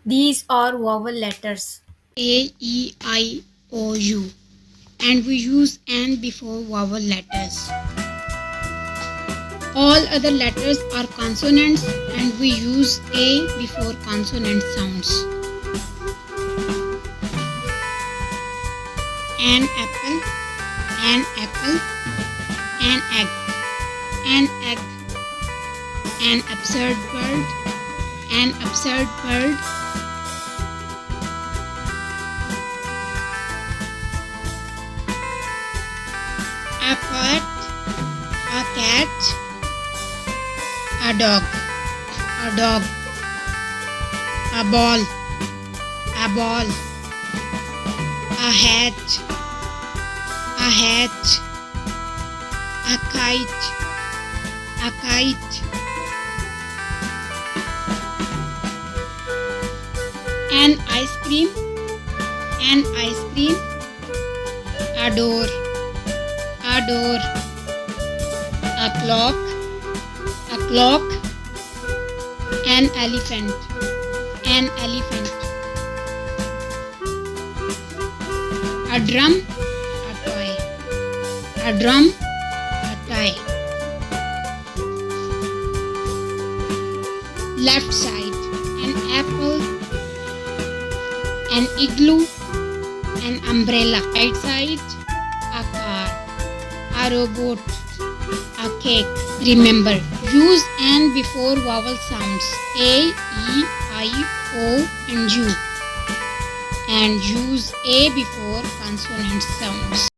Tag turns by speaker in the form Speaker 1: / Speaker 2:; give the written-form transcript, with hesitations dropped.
Speaker 1: These are vowel letters.
Speaker 2: A, E, I, O, U. And we use N before vowel letters. All other letters are consonants and we use A before consonant sounds. An apple, an apple, an egg, an egg, an absurd bird, an absurd bird. A cat, a dog, a dog, a ball, a ball, a hat, a hat, a kite, a kite, an ice cream, an ice cream, a door, a door, a clock, a clock, an elephant, an elephant, a drum, a toy, a drum, a toy. Left side, an apple, an igloo, an umbrella. Right side, a car, a robot, a cake. Remember, use N before vowel sounds A, E, I, O and U, and use A before consonant sounds.